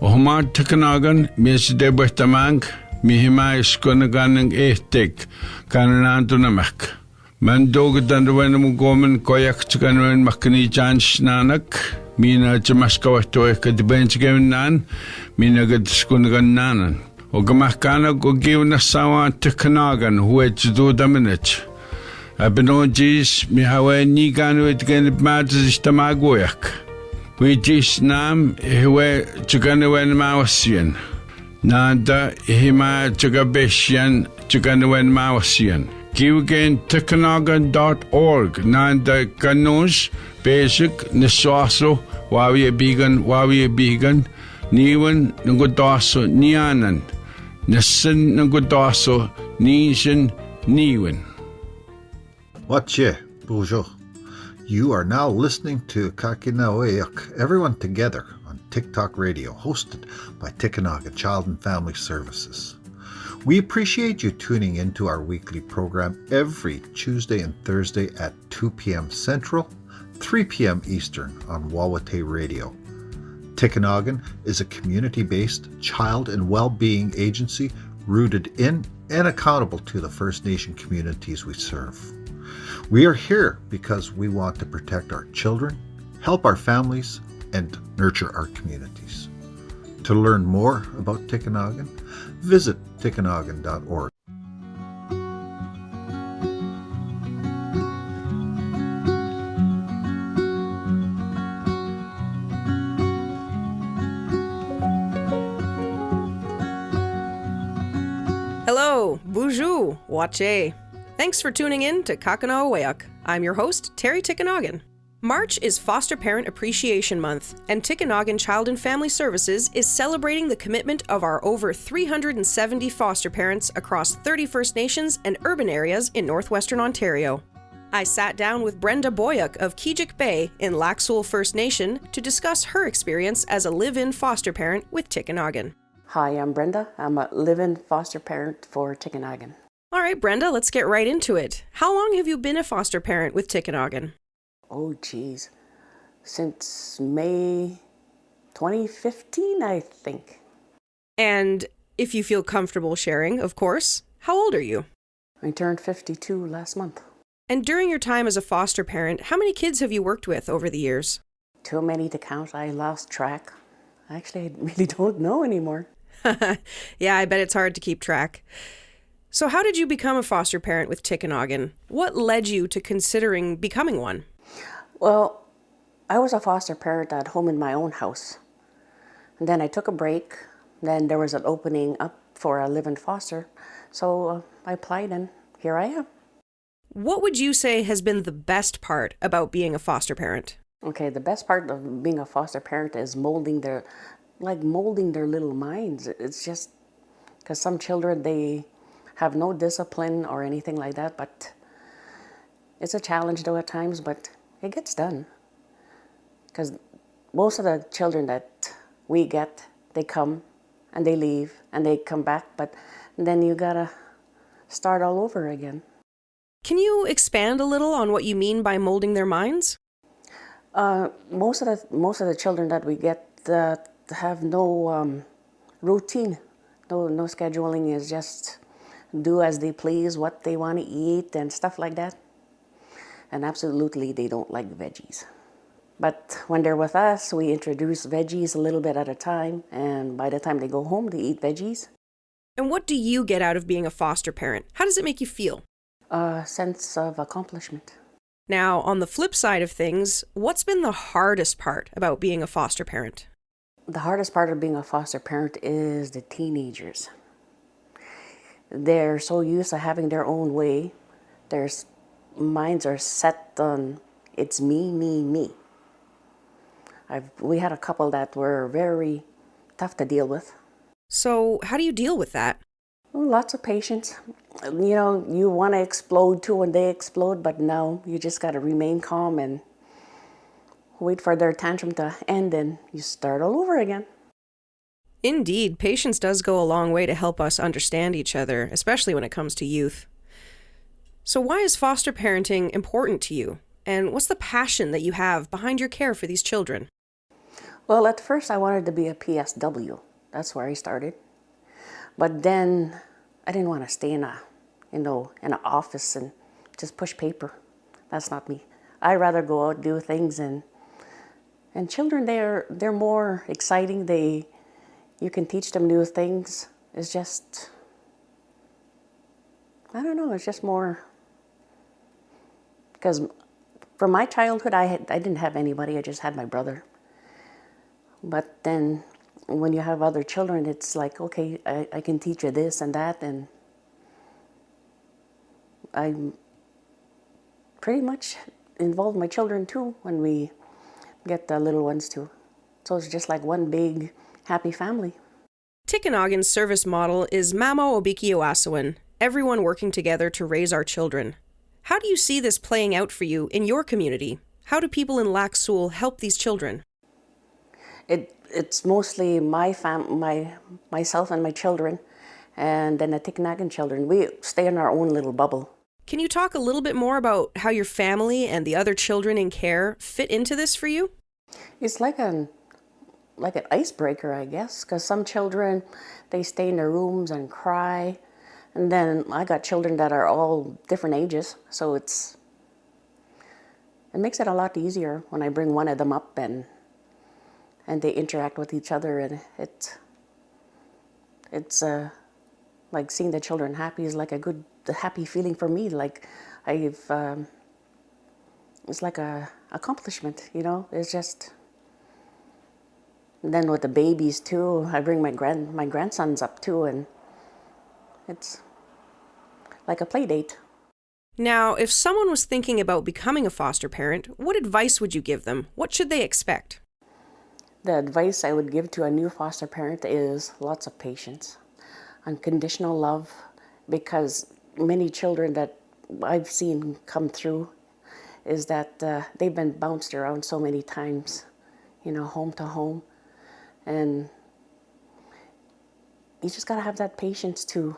Ohma Tikinagan, Miss Debertamang, Mihima Iskunagan Ehtik, Kananantunamak. Mandogadan when Goman Koyak Chikanan Makani Jan Shnanak, Mina Jamaskawatoika the bench given nan, Mina get Skunagan Nanan. Ogamakana go give Nasawa Tikinagan, who had to do the minute. Abinojis, Mihawe Niganu it again matters Tamagoyak. We just nam, Hiwe Chuganawen Mausian. Nanda, Hima Chugabeshian, Chuganawen Mausian. Give again Tikinagan.org. Nanda Kanus, Basic, Nisaso, Wawi Bigan, Niwan, Nugudaso, Nianan, Nisan Nugudaso, Nishan, Niwan. Wache, bonjour. You are now listening to Kahkenuh Aweyuk, Everyone Together on TikTok Radio, hosted by Tikinagan Child and Family Services. We appreciate you tuning into our weekly program every Tuesday and Thursday at 2 p.m. Central, 3 p.m. Eastern on Wawate Radio. Tikinagan is a community-based child and well-being agency rooted in and accountable to the First Nation communities we serve. We are here because we want to protect our children, help our families, and nurture our communities. To learn more about Tikinagan, visit tikinagan.org. Hello, bonjour, wache. Thanks for tuning in to Kahkenuh Aweyuk. I'm your host, Terry Tikinagan. March is Foster Parent Appreciation Month, and Tikinagan Child and Family Services is celebrating the commitment of our over 370 foster parents across 30 First Nations and urban areas in northwestern Ontario. I sat down with Brenda Boyuk of Kijik Bay in Lac Seul First Nation to discuss her experience as a live-in foster parent with Tikinagan. Hi, I'm Brenda. I'm a live-in foster parent for Tikinagan. All right, Brenda, let's get right into it. How long have you been a foster parent with Tikinagan? Oh, geez. Since May 2015, I think. And if you feel comfortable sharing, of course, how old are you? I turned 52 last month. And during your time as a foster parent, how many kids have you worked with over the years? Too many to count. I lost track. Actually, I really don't know anymore. Yeah, I bet it's hard to keep track. So how did you become a foster parent with Tikinagan? What led you to considering becoming one? Well, I was a foster parent at home in my own house. And then I took a break. Then there was an opening up for a live-in foster. So I applied and here I am. What would you say has been the best part about being a foster parent? Okay, the best part of being a foster parent is molding their little minds. It's just because some children, they have no discipline or anything like that, but it's a challenge though at times, but it gets done. Because most of the children that we get, they come and they leave and they come back, but then you gotta start all over again. Can you expand a little on what you mean by molding their minds? Most of the children that we get have no routine, no scheduling. Is just do as they please, what they want to eat and stuff like that. And absolutely, they don't like veggies. But when they're with us, we introduce veggies a little bit at a time, and by the time they go home, they eat veggies. And what do you get out of being a foster parent? How does it make you feel? A sense of accomplishment. Now, on the flip side of things, what's been the hardest part about being a foster parent? The hardest part of being a foster parent is the teenagers. They're so used to having their own way. Their minds are set on, it's me, me, me. We had a couple that were very tough to deal with. So how do you deal with that? Lots of patience. You know, you want to explode too when they explode, but no, you just got to remain calm and wait for their tantrum to end and you start all over again. Indeed, patience does go a long way to help us understand each other, especially when it comes to youth. So why is foster parenting important to you? And what's the passion that you have behind your care for these children? Well, at first I wanted to be a PSW. That's where I started. But then I didn't want to stay in in an office and just push paper. That's not me. I'd rather go out and do things, and children, they're more exciting. You can teach them new things. It's just, I don't know, it's just more, because from my childhood, I didn't have anybody, I just had my brother. But then when you have other children, it's like, okay, I can teach you this and that, and I pretty much involve my children too when we get the little ones too. So it's just like one big happy family. Tikinagan's service model is Mamo Obiki Owassowin, everyone working together to raise our children. How do you see this playing out for you in your community? How do people in Lac Seul help these children? It's mostly myself and my children, and then the Tikinagan children. We stay in our own little bubble. Can you talk a little bit more about how your family and the other children in care fit into this for you? It's like an icebreaker, I guess, because some children, they stay in their rooms and cry, and then I got children that are all different ages, so it makes it a lot easier when I bring one of them up and they interact with each other, and it's like seeing the children happy is like a happy feeling for me. Like it's like a accomplishment, It's just. And then with the babies too, I bring my grandsons up too, and it's like a play date. Now, if someone was thinking about becoming a foster parent, what advice would you give them? What should they expect? The advice I would give to a new foster parent is lots of patience, unconditional love, because many children that I've seen come through is that they've been bounced around so many times, home to home. And you just got to have that patience to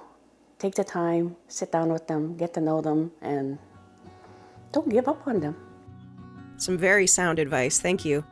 take the time, sit down with them, get to know them, and don't give up on them. Some very sound advice. Thank you.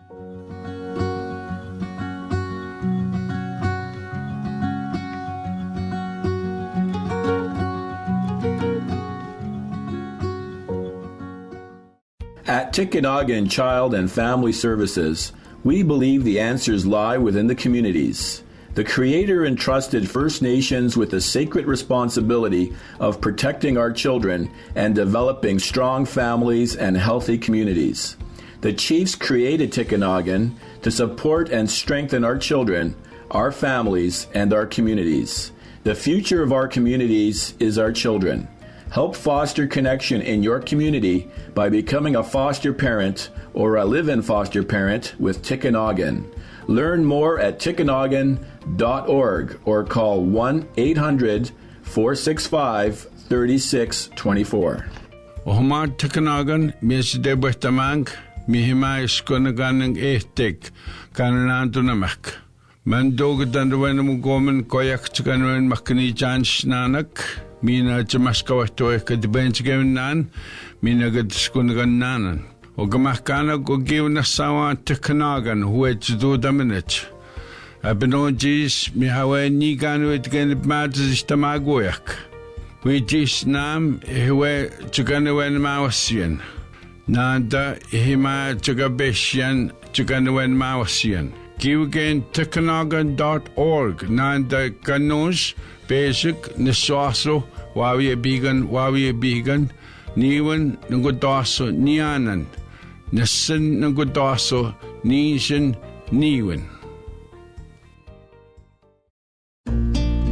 At Tikinagan Child and Family Services, we believe the answers lie within the communities. The Creator entrusted First Nations with the sacred responsibility of protecting our children and developing strong families and healthy communities. The Chiefs created Tikinagan to support and strengthen our children, our families, and our communities. The future of our communities is our children. Help foster connection in your community by becoming a foster parent or a live-in foster parent with Tikinagan. Learn more at tikinagan.org or call 1-800-465-3624. Ohma Tikinagan Brenda Boyuk ЭИHЯЙ Tikinagan ЭИHЯЙ Mandogadanduanum gomen koyakchikanuan makani chansnanak. Mina chamaskawatoeka dibenchganan, mina gadskunaganan. Ogamakana go give Nasawa Tikinagan, which do the minute. Abinojis, Mihawe Niganu it gen matters tamagoyak. Which is nam, Hiwe Chuganawen Mausian. Nanda, Hima Chugabeshian, Chuganuan Mausian. Give again Tikinagan.org. Nanda Kanus, basic, Nisaso. Wawie bigan, Niwan Nugudaso Nianan, Nisan Nugudaso Nishan Niwan.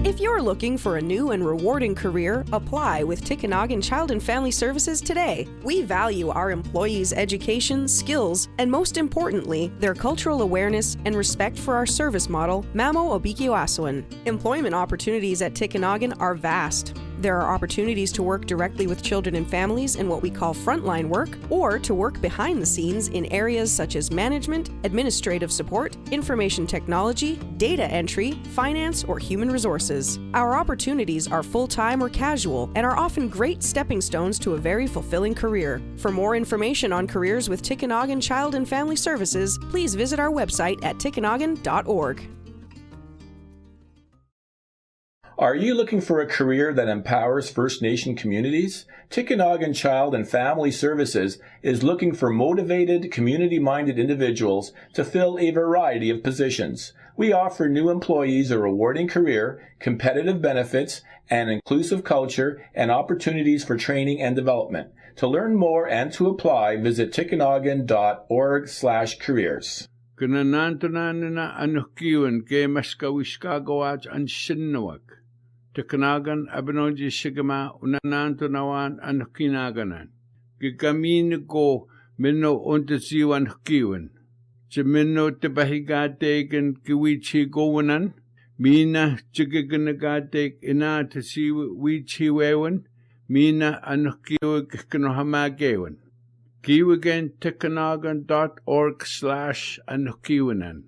If you're looking for a new and rewarding career, apply with Tikinagan Child and Family Services today. We value our employees' education, skills, and most importantly, their cultural awareness and respect for our service model, Mamo Obiki Owassowin. Employment opportunities at Tikinagan are vast. There are opportunities to work directly with children and families in what we call frontline work, or to work behind the scenes in areas such as management, administrative support, information technology, data entry, finance, or human resources. Our opportunities are full-time or casual and are often great stepping stones to a very fulfilling career. For more information on careers with Tikinagan Child and Family Services, please visit our website at tikinagan.org. Are you looking for a career that empowers First Nation communities? Tikinagan Child and Family Services is looking for motivated, community-minded individuals to fill a variety of positions. We offer new employees a rewarding career, competitive benefits, an inclusive culture, and opportunities for training and development. To learn more and to apply, visit tikinagan.org/careers. Kananantananina anukiwan ke maskawishkagawach an sinnawak. Tikinagan abinoji sigama unanantunawan anukinaganan. Gigamin ko minno untasiwan kiwan. Chimino tibahigatagan kiwichi gowanan. Mina chigaganagatek ina tasiwichi wewan. Mina anukiwa kikanohamagewan. Kiwagan tikinagan.org/anukiwanan.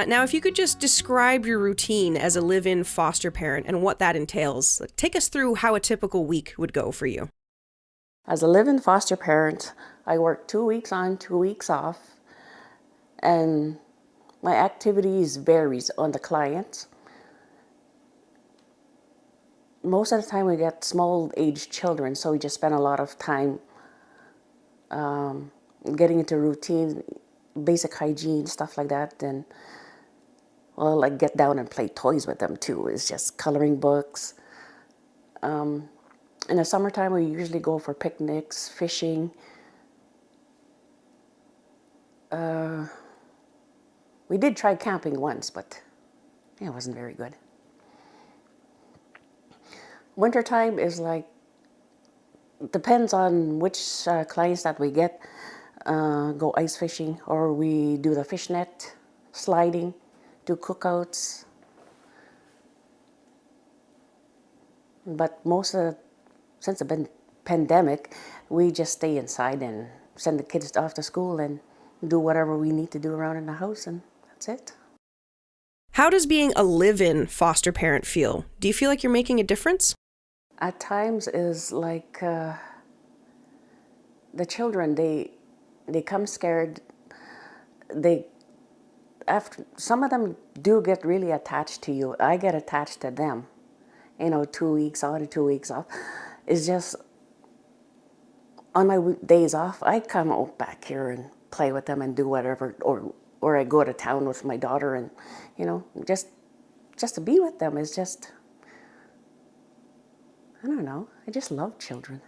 Now, if you could just describe your routine as a live-in foster parent and what that entails. Take us through how a typical week would go for you. As a live-in foster parent, I work 2 weeks on, 2 weeks off, and my activities varies on the client. Most of the time we get small-aged children, so we just spend a lot of time getting into routine, basic hygiene, stuff like that, and well, like get down and play toys with them too. It's just coloring books. In the summertime, we usually go for picnics, fishing. We did try camping once, but it wasn't very good. Wintertime is like, depends on which clients that we get. Go ice fishing, or we do the fishnet, sliding, do cookouts. But since the pandemic, we just stay inside and send the kids off to school and do whatever we need to do around in the house, and that's it. How does being a live-in foster parent feel? Do you feel like you're making a difference? At times is like the children, they come scared. Some of them do get really attached to you. I get attached to them. 2 weeks on and 2 weeks off. It's just, on my days off, I come out back here and play with them and do whatever, or I go to town with my daughter and, just to be with them is just, I don't know, I just love children.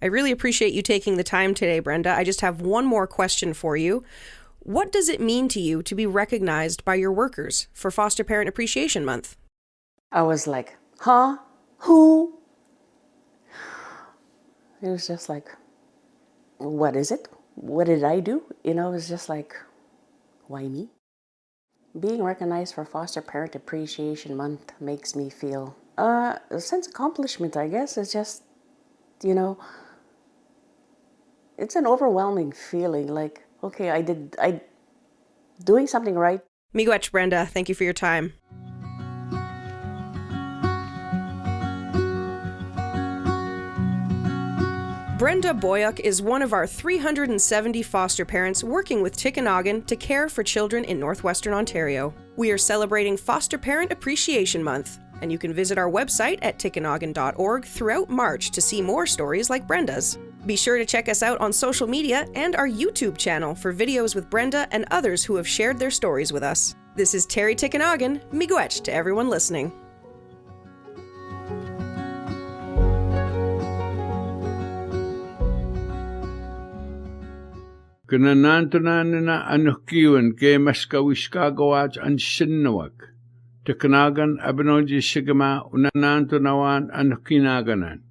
I really appreciate you taking the time today, Brenda. I just have one more question for you. What does it mean to you to be recognized by your workers for Foster Parent Appreciation Month? I was like, huh? Who? It was just like, what is it? What did I do? It was just like, why me? Being recognized for Foster Parent Appreciation Month makes me feel a sense of accomplishment, I guess. It's just, it's an overwhelming feeling, like, okay, I doing something right. Miigwech, Brenda. Thank you for your time. Brenda Boyuk is one of our 370 foster parents working with Tikinagan to care for children in Northwestern Ontario. We are celebrating Foster Parent Appreciation Month, and you can visit our website at tikinagan.org throughout March to see more stories like Brenda's. Be sure to check us out on social media and our YouTube channel for videos with Brenda and others who have shared their stories with us. This is Terry Tikinagan. Miigwech to everyone listening. Kananantananina anukiwan ke maskawishkagawach an sinnawak. Tikinagan abinoji sigama unanantunawan anukinaganan.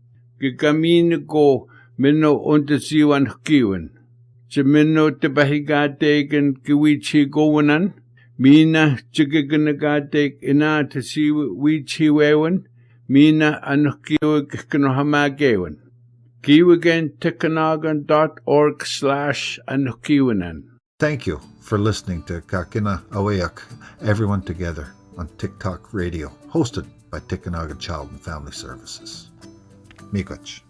Gigamin ko minno untasiwan kiwan. Jamino Tebahigatagan Kiwichi Gowanan, Mina Chigaganagatek Ina Tasi Wichi Wewan, Mina Anukiwa Kahkenuh Kiwagan Tikinagan.org/Anukiwanan. Thank you for listening to Kahkenuh Aweyuk, Everyone Together on TikTok Radio, hosted by Tikinagan Child and Family Services. Miigwech.